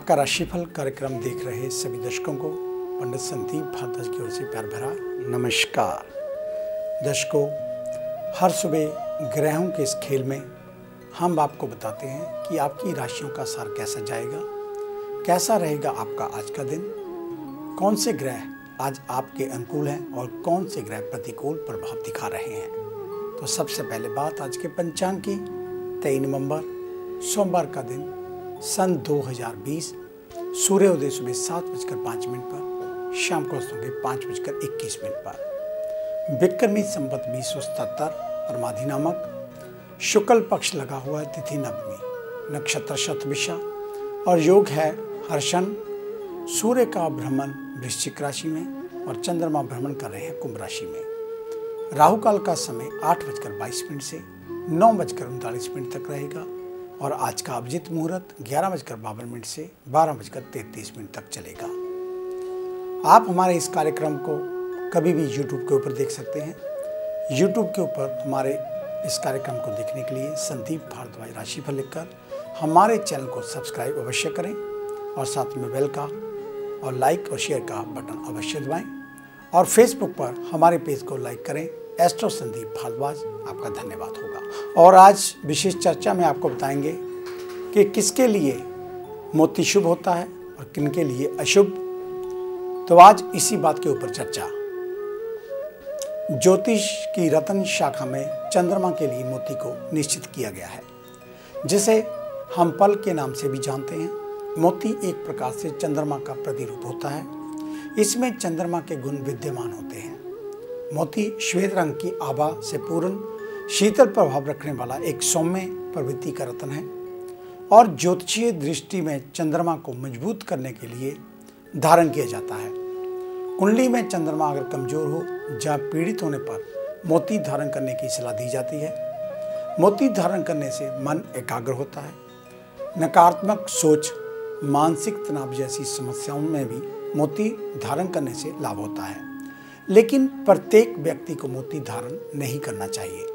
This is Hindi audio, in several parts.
आपका राशिफल कार्यक्रम देख रहे सभी दर्शकों को पंडित संदीप भारद्वाज की ओर से प्यार भरा नमस्कार। दर्शकों, हर सुबह ग्रहों के इस खेल में हम आपको बताते हैं कि आपकी राशियों का सार कैसा जाएगा, कैसा रहेगा आपका आज का दिन, कौन से ग्रह आज आपके अनुकूल हैं और कौन से ग्रह प्रतिकूल प्रभाव दिखा रहे हैं। तो सबसे पहले बात आज के पंचांग की। 23 नवंबर सोमवार का दिन, सन 2020, सूर्योदय सुबह 7:05 पर, शाम को अस्त होंगे 5:21 पर। विक्रमी संवत 2077 परमाधि नामक, शुक्ल पक्ष लगा हुआ है, तिथि नवमी, नक्षत्र शतभिषा और योग है हर्षण। सूर्य का भ्रमण वृश्चिक राशि में और चंद्रमा भ्रमण कर रहे हैं कुंभ राशि में। राहु काल का समय 8:22 से 9:39 तक रहेगा और आज का अभिजीत मुहूर्त 11:52 से 12:33 तक चलेगा। आप हमारे इस कार्यक्रम को कभी भी YouTube के ऊपर देख सकते हैं। YouTube के ऊपर हमारे इस कार्यक्रम को देखने के लिए संदीप भारद्वाज राशिफल लिखकर हमारे चैनल को सब्सक्राइब अवश्य करें और साथ में बेल का और लाइक और शेयर का बटन अवश्य दबाएं और फेसबुक पर हमारे पेज को लाइक करें। एस्ट्रो संदीप भारद्वाज, आपका धन्यवाद होगा। और आज विशेष चर्चा में आपको बताएंगे कि किसके लिए मोती शुभ होता है और किनके लिए अशुभ। तो आज इसी बात के ऊपर चर्चा। ज्योतिष की रत्न शाखा में चंद्रमा के लिए मोती को निश्चित किया गया है, जिसे हम पल के नाम से भी जानते हैं। मोती एक प्रकार से चंद्रमा का प्रतिरूप होता है। इसमें चंद्रमा के गुण विद्यमान होते हैं। मोती श्वेत रंग की आभा से पूर्ण शीतल प्रभाव रखने वाला एक सौम्य प्रवृत्ति का रत्न है और ज्योतिषीय दृष्टि में चंद्रमा को मजबूत करने के लिए धारण किया जाता है। कुंडली में चंद्रमा अगर कमजोर हो या पीड़ित होने पर मोती धारण करने की सलाह दी जाती है। मोती धारण करने से मन एकाग्र होता है। नकारात्मक सोच, मानसिक तनाव जैसी समस्याओं में भी मोती धारण करने से लाभ होता है, लेकिन प्रत्येक व्यक्ति को मोती धारण नहीं करना चाहिए।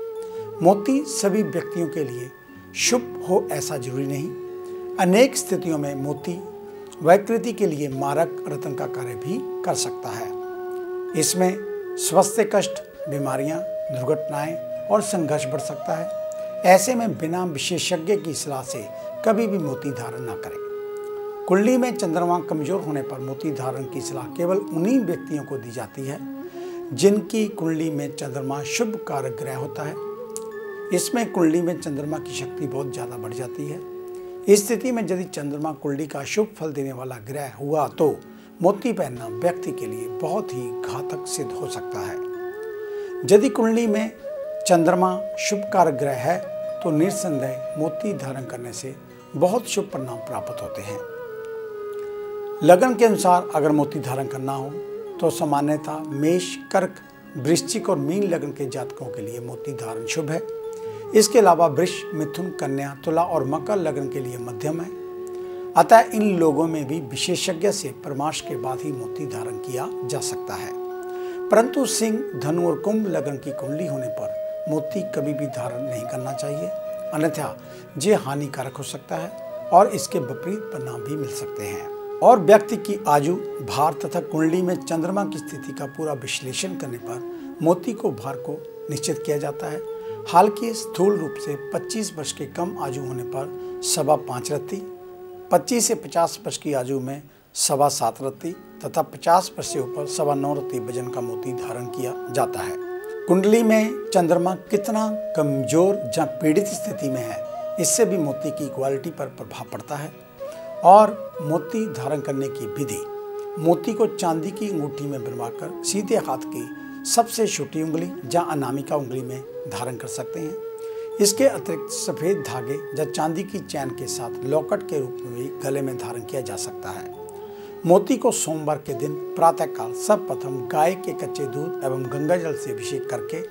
मोती सभी व्यक्तियों के लिए शुभ हो ऐसा जरूरी नहीं। अनेक स्थितियों में मोती विकृति के लिए मारक रत्न का कार्य भी कर सकता है। इसमें स्वास्थ्य कष्ट, बीमारियां, दुर्घटनाएं और संघर्ष बढ़ सकता है। ऐसे में बिना विशेषज्ञ की सलाह से कभी भी मोती धारण न करें। कुंडली में चंद्रमा कमजोर होने पर मोती धारण की सलाह केवल उन्हीं व्यक्तियों को दी जाती है जिनकी कुंडली में चंद्रमा शुभ कारक ग्रह होता है। इसमें कुंडली में चंद्रमा की शक्ति बहुत ज़्यादा बढ़ जाती है। इस स्थिति में यदि चंद्रमा कुंडली का शुभ फल देने वाला ग्रह हुआ तो मोती पहनना व्यक्ति के लिए बहुत ही घातक सिद्ध हो सकता है। यदि कुंडली में चंद्रमा शुभ कारक ग्रह है तो निस्संदेह मोती धारण करने से बहुत शुभ परिणाम प्राप्त होते हैं। लगन के अनुसार अगर मोती धारण करना हो तो सामान्यतः मेष, कर्क, वृश्चिक और मीन लगन के जातकों के लिए मोती धारण शुभ है। इसके अलावा वृष, मिथुन, कन्या, तुला और मकर लगन के लिए मध्यम है। अतः इन लोगों में भी विशेषज्ञ से परामर्श के बाद ही मोती धारण किया जा सकता है। परंतु सिंह, धनु और कुंभ लगन की कुंडली होने पर मोती कभी भी धारण नहीं करना चाहिए, अन्यथा ये हानिकारक हो सकता है और इसके विपरीत परिणाम भी मिल सकते हैं। और व्यक्ति की आयु, भार तथा कुंडली में चंद्रमा की स्थिति का पूरा विश्लेषण करने पर मोती को भार को निश्चित किया जाता है। हालांकि स्थूल रूप से 25 वर्ष के कम आयु होने पर 5.25 रत्ती, 25 से 50 वर्ष की आयु में 7.25 रत्ती तथा 50 वर्ष से ऊपर 9.25 रत्ती वजन का मोती धारण किया जाता है। कुंडली में चंद्रमा कितना कमजोर या पीड़ित स्थिति में है, इससे भी मोती की क्वालिटी पर प्रभाव पड़ता है। और मोती धारण करने की विधि: मोती को चांदी की अंगूठी में बनवाकर सीधे हाथ की सबसे छोटी उंगली या अनामिका उंगली में धारण कर सकते हैं। इसके अतिरिक्त सफ़ेद धागे या चांदी की चैन के साथ लॉकेट के रूप में भी गले में धारण किया जा सकता है। मोती को सोमवार के दिन प्रातःकाल सर्वप्रथम गाय के कच्चे दूध एवं गंगा जल से अभिषेक करके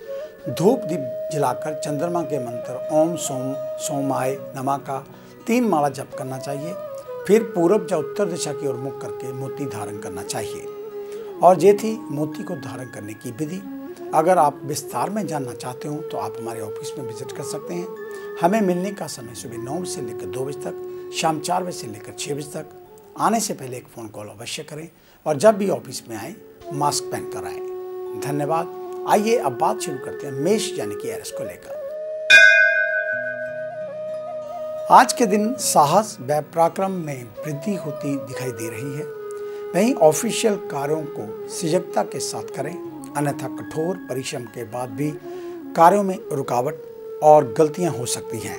धूप दीप जलाकर चंद्रमा के मंत्र ओम सोम सोमाय नमः का 3 माला जप करना चाहिए। फिर पूर्व या उत्तर दिशा की ओर मुख करके मोती धारण करना चाहिए। और ये थी मोती को धारण करने की विधि। अगर आप विस्तार में जानना चाहते हो तो आप हमारे ऑफिस में विजिट कर सकते हैं। हमें मिलने का समय सुबह 9 बजे से लेकर 2 बजे तक, शाम 4 बजे से लेकर 6 बजे तक। आने से पहले एक फ़ोन कॉल अवश्य करें और जब भी ऑफिस में आए मास्क पहन कर आएँ। धन्यवाद। आइए अब बात शुरू करते हैं मेष यानी कि एरिस को लेकर। आज के दिन साहस व पराक्रम में वृद्धि होती दिखाई दे रही है। वहीं ऑफिशियल कार्यों को सजगता के साथ करें, अन्यथा कठोर परिश्रम के बाद भी कार्यों में रुकावट और गलतियां हो सकती हैं।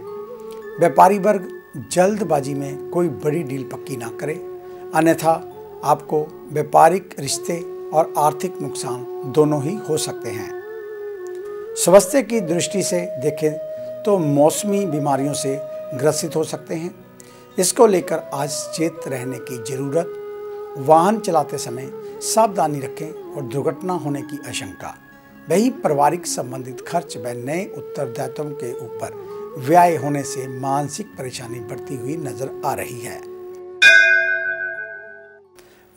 व्यापारी वर्ग जल्दबाजी में कोई बड़ी डील पक्की ना करे, अन्यथा आपको व्यापारिक रिश्ते और आर्थिक नुकसान दोनों ही हो सकते हैं। स्वास्थ्य की दृष्टि से देखें तो मौसमी बीमारियों से ग्रसित हो सकते हैं। इसको लेकर आज सचेत रहने की जरूरत। वाहन चलाते समय सावधानी रखें और दुर्घटना होने की आशंका। वहीं पारिवारिक संबंधित खर्च व नए उत्तरदायित्वों के ऊपर व्यय होने से मानसिक परेशानी बढ़ती हुई नजर आ रही है।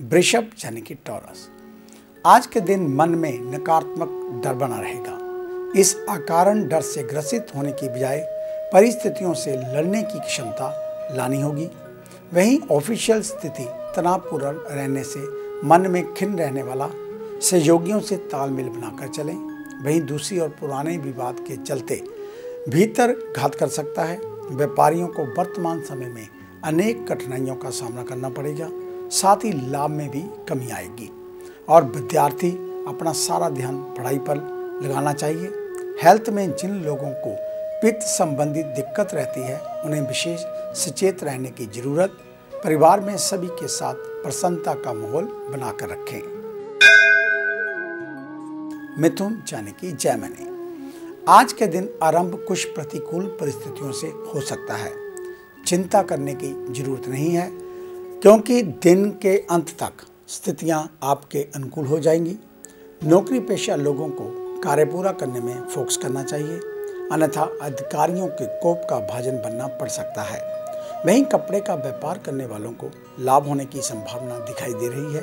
वृषभ यानी कि टॉरस, आज के दिन मन में नकारात्मक डर बना रहेगा। इस अकारण डर से ग्रसित होने की बजाय परिस्थितियों से लड़ने की क्षमता लानी होगी। वहीं ऑफिशियल स्थिति तनावपूर्ण रहने से मन में खिन्न रहने वाला, सहयोगियों से तालमेल बनाकर चलें। वहीं दूसरी ओर पुराने विवाद के चलते भीतर घात कर सकता है। व्यापारियों को वर्तमान समय में अनेक कठिनाइयों का सामना करना पड़ेगा, साथ ही लाभ में भी कमी आएगी। और विद्यार्थी अपना सारा ध्यान पढ़ाई पर लगाना चाहिए। हेल्थ में जिन लोगों को पित्त संबंधित दिक्कत रहती है उन्हें विशेष सचेत रहने की जरूरत। परिवार में सभी के साथ प्रसन्नता का माहौल बनाकर रखें। मिथुन यानी कि जेमिनी, आज के दिन आरंभ कुछ प्रतिकूल परिस्थितियों से हो सकता है। चिंता करने की जरूरत नहीं है, क्योंकि दिन के अंत तक स्थितियां आपके अनुकूल हो जाएंगी। नौकरी पेशा लोगों को कार्य पूरा करने में फोकस करना चाहिए, अन्यथा अधिकारियों के कोप का भाजन बनना पड़ सकता है। वहीं कपड़े का व्यापार करने वालों को लाभ होने की संभावना दिखाई दे रही है।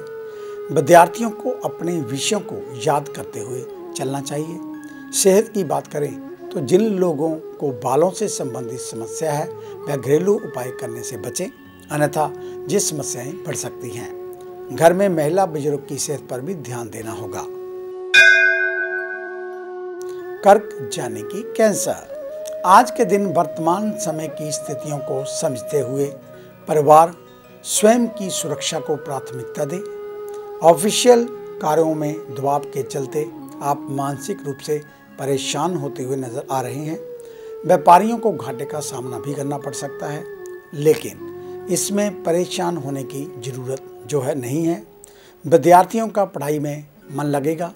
विद्यार्थियों को अपने विषयों को याद करते हुए चलना चाहिए। सेहत की बात करें तो जिन लोगों को बालों से संबंधित समस्या है वह घरेलू उपाय करने से बचें, अन्यथा ये समस्याएं बढ़ सकती हैं। घर में महिला बुजुर्ग की सेहत पर भी ध्यान देना होगा। कर्क यानी कि कैंसर, आज के दिन वर्तमान समय की स्थितियों को समझते हुए परिवार स्वयं की सुरक्षा को प्राथमिकता दे। ऑफिशियल कार्यों में दबाव के चलते आप मानसिक रूप से परेशान होते हुए नजर आ रहे हैं। व्यापारियों को घाटे का सामना भी करना पड़ सकता है, लेकिन इसमें परेशान होने की जरूरत जो है नहीं है। विद्यार्थियों का पढ़ाई में मन लगेगा।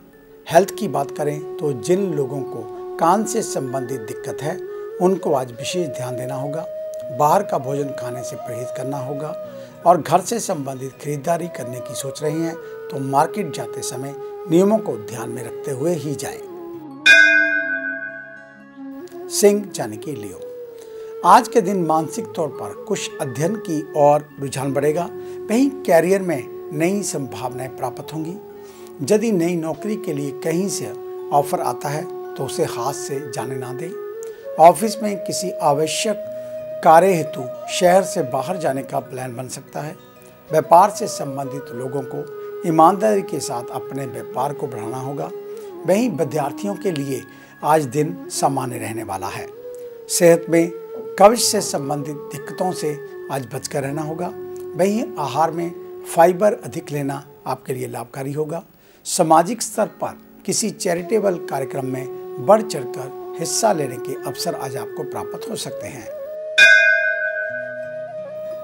हेल्थ की बात करें तो जिन लोगों को कान से संबंधित दिक्कत है उनको आज विशेष ध्यान देना होगा। बाहर का भोजन खाने से परहेज करना होगा और घर से संबंधित खरीदारी करने की सोच रहे हैं तो मार्केट जाते समय नियमों को ध्यान में रखते हुए ही जाएं। सिंह यानी कि लियो, आज के दिन मानसिक तौर पर कुछ अध्ययन की ओर रुझान बढ़ेगा। वहीं कैरियर में नई संभावनाएं प्राप्त होंगी। यदि नई नौकरी के लिए कहीं से ऑफर आता है तो उसे हाथ से जाने ना दें। ऑफिस में किसी आवश्यक कार्य हेतु शहर से बाहर जाने का प्लान बन सकता है। व्यापार से संबंधित लोगों को ईमानदारी के साथ अपने व्यापार को बढ़ाना होगा। वहीं विद्यार्थियों के लिए आज दिन सामान्य रहने वाला है। सेहत में कब्ज से संबंधित दिक्कतों से आज बचकर रहना होगा। वहीं आहार में फाइबर अधिक लेना आपके लिए लाभकारी होगा। सामाजिक स्तर पर किसी चैरिटेबल कार्यक्रम में बढ़ चढ़कर हिस्सा लेने के अवसर आज आपको प्राप्त हो सकते हैं।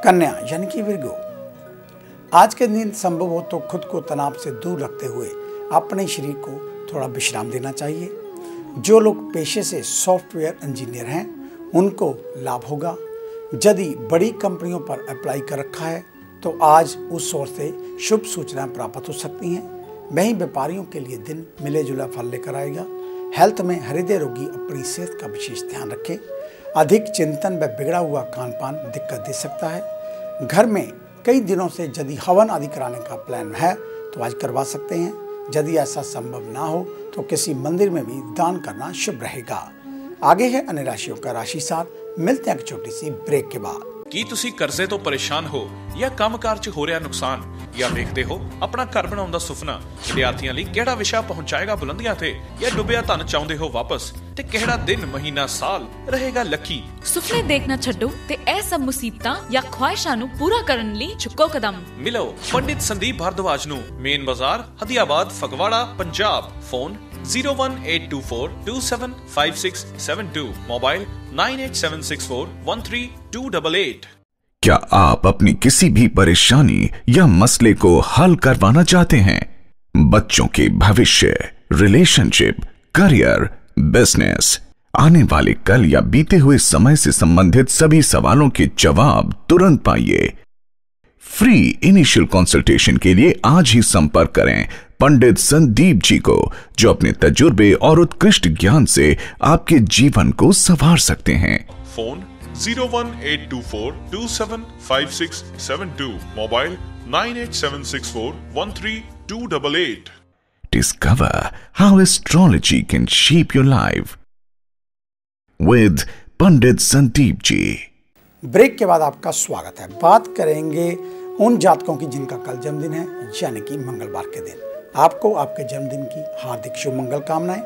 कन्या यानी कि विर्गो, आज के दिन संभव हो तो खुद को तनाव से दूर रखते हुए अपने शरीर को थोड़ा विश्राम देना चाहिए। जो लोग पेशे से सॉफ्टवेयर इंजीनियर हैं उनको लाभ होगा। यदि बड़ी कंपनियों पर अप्लाई कर रखा है तो आज उस ओर से शुभ सूचनाएं प्राप्त हो सकती हैं। वहीं व्यापारियों के लिए दिन मिले जुला फल लेकर आएगा। हेल्थ में हृदय रोगी अपनी सेहत का विशेष ध्यान रखें। अधिक चिंतन व बिगड़ा हुआ खान पान दिक्कत दे सकता है। घर में कई दिनों से यदि हवन आदि कराने का प्लान है तो आज करवा सकते हैं। यदि ऐसा संभव ना हो तो किसी मंदिर में भी दान करना शुभ रहेगा। आगे है अन्य राशियों का राशि सार। मिलते हैं एक छोटी सी ब्रेक के बाद। ਕੀ ਤੁਸੀਂ ਕਰਜ਼ੇ ਤੋਂ ਪਰੇਸ਼ਾਨ ਹੋ ਜਾਂ ਕੰਮਕਾਰ 'ਚ ਹੋ ਰਿਹਾ ਨੁਕਸਾਨ ਜਾਂ ਵੇਖਦੇ ਹੋ ਆਪਣਾ ਘਰ ਬਣਾਉਣ ਦਾ ਸੁਪਨਾ? ਵਿਦਿਆਰਥੀਆਂ ਲਈ ਕਿਹੜਾ ਵਿਸ਼ਾ ਪਹੁੰਚਾਏਗਾ ਬੁਲੰਦੀਆਂ ਤੇ ਜਾਂ ਡੁੱਬਿਆ ਧਨ ਚਾਹੁੰਦੇ ਹੋ ਵਾਪਸ? ਤੇ ਕਿਹੜਾ ਦਿਨ ਮਹੀਨਾ ਸਾਲ ਰਹੇਗਾ ਲੱਕੀ? ਸੁਪਨੇ ਦੇਖਣਾ ਛੱਡੋ ਤੇ ਇਹ ਸਭ ਮੁਸੀਬਤਾਂ ਜਾਂ ਖੁਆਇਸ਼ਾਂ ਨੂੰ ਪੂਰਾ ਕਰਨ ਲਈ ਚੁੱਕੋ ਕਦਮ। ਮਿਲੋ ਪੰਡਿਤ ਸੰਦੀਪ ਭਾਰਦਵਾਜ ਨੂੰ, ਮੇਨ ਬਾਜ਼ਾਰ, ਹਦੀਆਬਾਦ, ਫਗਵਾੜਾ, ਪੰਜਾਬ। Phone 01824275672, mobile 9876413288। क्या आप अपनी किसी भी परेशानी या मसले को हल करवाना चाहते हैं? बच्चों के भविष्य, रिलेशनशिप, करियर, बिजनेस, आने वाले कल या बीते हुए समय से संबंधित सभी सवालों के जवाब तुरंत पाइए। फ्री इनिशियल कंसल्टेशन के लिए आज ही संपर्क करें पंडित संदीप जी को, जो अपने तजुर्बे और उत्कृष्ट ज्ञान से आपके जीवन को संवार सकते हैं। Phone 01824275672, mobile 9876413288। Discover how astrology can shape your life with Pandit Sandeep ji. Break के बाद आपका स्वागत है। बात करेंगे उन जातकों की जिनका कल जन्मदिन है, यानी कि मंगलवार के दिन। आपको आपके जन्मदिन की हार्दिक शुभ मंगल कामनाएं।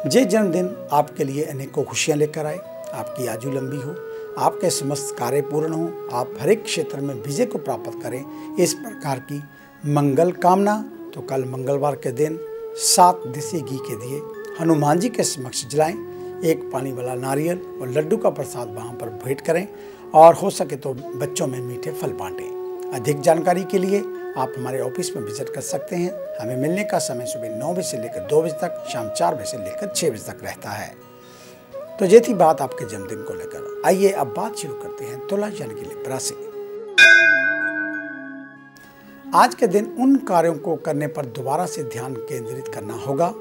ये जन्मदिन आपके लिए अनेकों खुशियां लेकर आए, आपकी आयु लंबी हो, आपके समस्त कार्य पूर्ण हो, आप हर एक क्षेत्र में विजय को प्राप्त करें, इस प्रकार की मंगल कामना। तो कल मंगलवार के दिन 7 देसी घी के दिए हनुमान जी के समक्ष जलाएं, एक पानी वाला नारियल और लड्डू का प्रसाद वहाँ पर भेंट करें और हो सके तो बच्चों में मीठे फल बांटें। अधिक जानकारी के लिए आप हमारे ऑफिस में विजिट कर सकते हैं। हमें मिलने का समय सुबह 9 बजे से लेकर 2 बजे तक, शाम 4 बजे से लेकर 6 बजे तक रहता है। तो ये थी बात आपके जन्मदिन को लेकर। आइए अब बात शुरू करते हैं तुला यानी कि लिब्रा से। आज के दिन उन कार्यों को करने पर दोबारा से ध्यान केंद्रित करना होगा,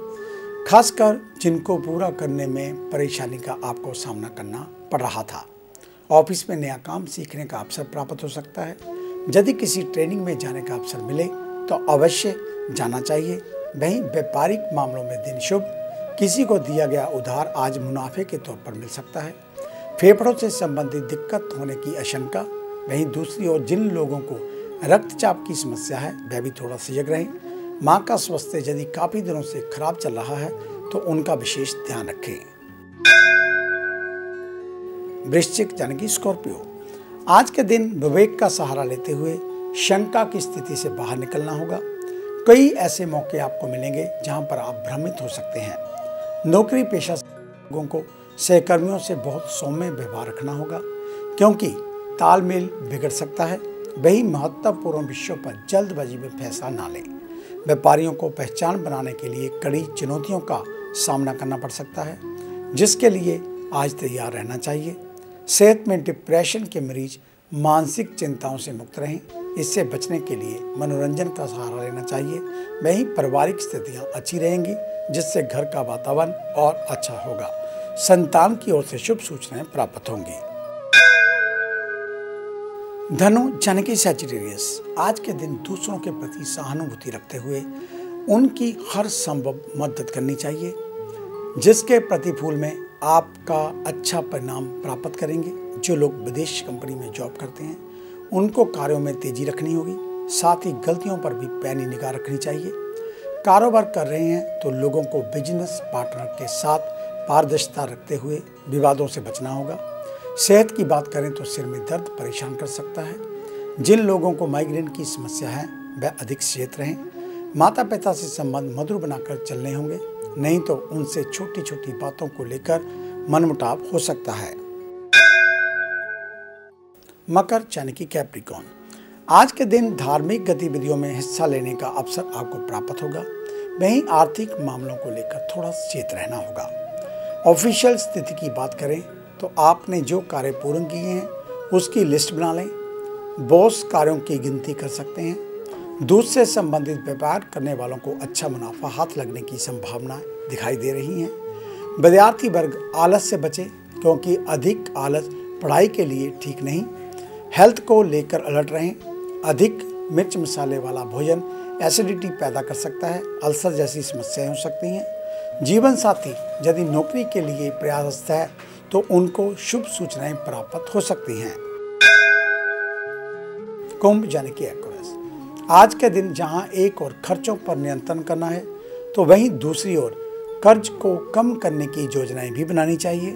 खासकर जिनको पूरा करने में परेशानी का आपको सामना करना पड़ रहा था। ऑफिस में नया काम सीखने का अवसर प्राप्त हो सकता है। यदि किसी ट्रेनिंग में जाने का अवसर मिले तो अवश्य जाना चाहिए। वहीं व्यापारिक मामलों में दिन शुभ, किसी को दिया गया उधार आज मुनाफे के तौर पर मिल सकता है। फेफड़ों से संबंधित दिक्कत होने की आशंका। वहीं दूसरी ओर जिन लोगों को रक्तचाप की समस्या है वह भी थोड़ा सजग रहें। माँ का स्वास्थ्य यदि काफी दिनों से खराब चल रहा है तो उनका विशेष ध्यान रखें। वृश्चिक यानी कि स्कॉर्पियो, आज के दिन विवेक का सहारा लेते हुए शंका की स्थिति से बाहर निकलना होगा। कई ऐसे मौके आपको मिलेंगे जहां पर आप भ्रमित हो सकते हैं। नौकरी पेशा लोगों को सहकर्मियों से बहुत सौम्य व्यवहार रखना होगा, क्योंकि तालमेल बिगड़ सकता है। वही महत्वपूर्ण विषयों पर जल्दबाजी में फैसला ना लें। व्यापारियों को पहचान बनाने के लिए कड़ी चुनौतियों का सामना करना पड़ सकता है, जिसके लिए आज तैयार रहना चाहिए। सेहत में डिप्रेशन के मरीज मानसिक चिंताओं से मुक्त रहें। इससे बचने के लिए मनोरंजन का सहारा लेना चाहिए। वहीं पारिवारिक स्थितियां अच्छी रहेंगी, जिससे घर का वातावरण और अच्छा होगा। संतान की ओर से शुभ सूचनाएं प्राप्त होंगी। धनु यानी कि सैजिटेरियस, आज के दिन दूसरों के प्रति सहानुभूति रखते हुए उनकी हर संभव मदद करनी चाहिए, जिसके प्रतिफल में आपका अच्छा परिणाम प्राप्त करेंगे। जो लोग विदेश कंपनी में जॉब करते हैं उनको कार्यों में तेजी रखनी होगी। साथ ही गलतियों पर भी पैनी निगाह रखनी चाहिए। कारोबार कर रहे हैं तो लोगों को बिजनेस पार्टनर के साथ पारदर्शिता रखते हुए विवादों से बचना होगा। सेहत की बात करें तो सिर में दर्द परेशान कर सकता है। जिन लोगों को माइग्रेन की समस्या है वह अधिक सचेत रहें। माता पिता से संबंध मधुर बनाकर चलने होंगे, नहीं तो उनसे छोटी छोटी बातों को लेकर मनमुटाव हो सकता है। मकर यानी कि कैप्रिकॉर्न, आज के दिन धार्मिक गतिविधियों में हिस्सा लेने का अवसर आपको प्राप्त होगा। वहीं आर्थिक मामलों को लेकर थोड़ा सचेत रहना होगा। ऑफिशियल स्थिति की बात करें तो आपने जो कार्य पूर्ण किए हैं उसकी लिस्ट बना लें। बॉस कार्यों की गिनती कर सकते हैं। दूध से संबंधित व्यापार करने वालों को अच्छा मुनाफा हाथ लगने की संभावना दिखाई दे रही हैं। विद्यार्थी वर्ग आलस से बचे, क्योंकि अधिक आलस पढ़ाई के लिए ठीक नहीं। हेल्थ को लेकर अलर्ट रहें। अधिक मिर्च मसाले वाला भोजन एसिडिटी पैदा कर सकता है। अल्सर जैसी समस्याएं हो सकती हैं। जीवन साथी यदि नौकरी के लिए प्रयासरत है तो उनको शुभ सूचनाएं प्राप्त हो सकती हैं। कुंभ यानी कि एक्वेरियस। आज के दिन जहां एक और खर्चों पर नियंत्रण करना है तो वहीं दूसरी ओर कर्ज को कम करने की योजनाएं भी बनानी चाहिए।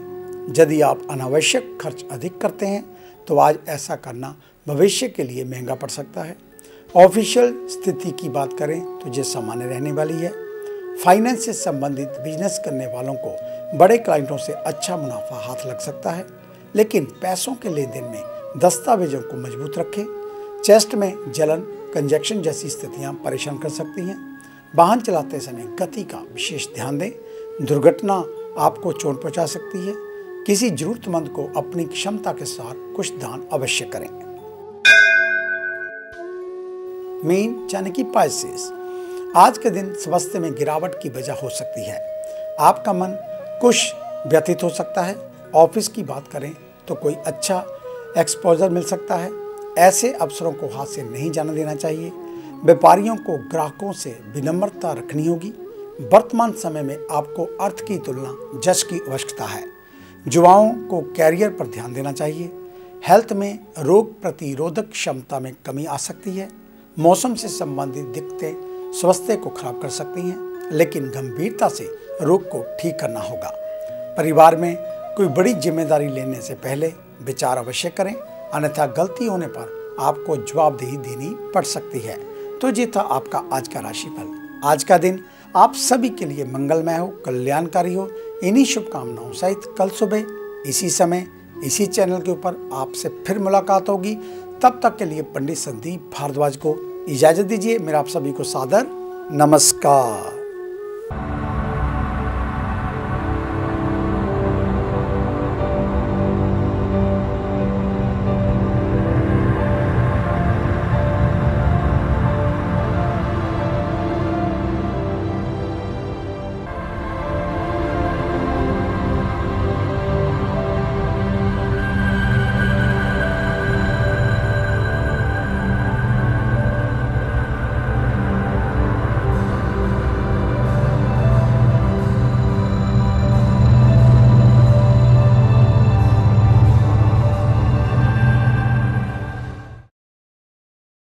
यदि आप अनावश्यक खर्च अधिक करते हैं तो आज ऐसा करना भविष्य के लिए महंगा पड़ सकता है। ऑफिशियल स्थिति की बात करें तो ये सामान्य रहने वाली है। फाइनेंस से संबंधित बिजनेस करने वालों को बड़े क्लाइंटों से अच्छा मुनाफा हाथ लग सकता है, लेकिन पैसों के लेन देन में दस्तावेजों को मजबूत रखें। चेस्ट में जलन, कंजक्शन जैसी स्थितियां परेशान कर सकती हैं। वाहन चलाते समय गति का विशेष ध्यान दें। दुर्घटना आपको चोट पहुंचा सकती है। किसी जरूरतमंद को अपनी क्षमता के साथ कुछ दान अवश्य करें। मीन यानी कि पाइसेस, आज के दिन स्वास्थ्य में गिरावट की वजह हो सकती है। आपका मन कुछ व्यथित हो सकता है। ऑफिस की बात करें तो कोई अच्छा एक्सपोजर मिल सकता है। ऐसे अवसरों को हाथ से नहीं जाने देना चाहिए। व्यापारियों को ग्राहकों से विनम्रता रखनी होगी। वर्तमान समय में आपको अर्थ की तुलना जश की आवश्यकता है। युवाओं को कैरियर पर ध्यान देना चाहिए। हेल्थ में रोग प्रतिरोधक क्षमता में कमी आ सकती है। मौसम से संबंधित दिक्कतें स्वास्थ्य को खराब कर सकती हैं, लेकिन गंभीरता से रोग को ठीक करना होगा। परिवार में कोई बड़ी जिम्मेदारी लेने से पहले विचार अवश्य करें, अन्यथा गलती होने पर आपको जवाबदेही देनी पड़ सकती है। तो ये था आपका आज का राशिफल। आज का दिन आप सभी के लिए मंगलमय हो, कल्याणकारी हो। इन्हीं शुभकामनाओं सहित कल सुबह इसी समय इसी चैनल के ऊपर आपसे फिर मुलाकात होगी। तब तक के लिए पंडित संदीप भारद्वाज को इजाजत दीजिए। मेरा आप सभी को सादर नमस्कार।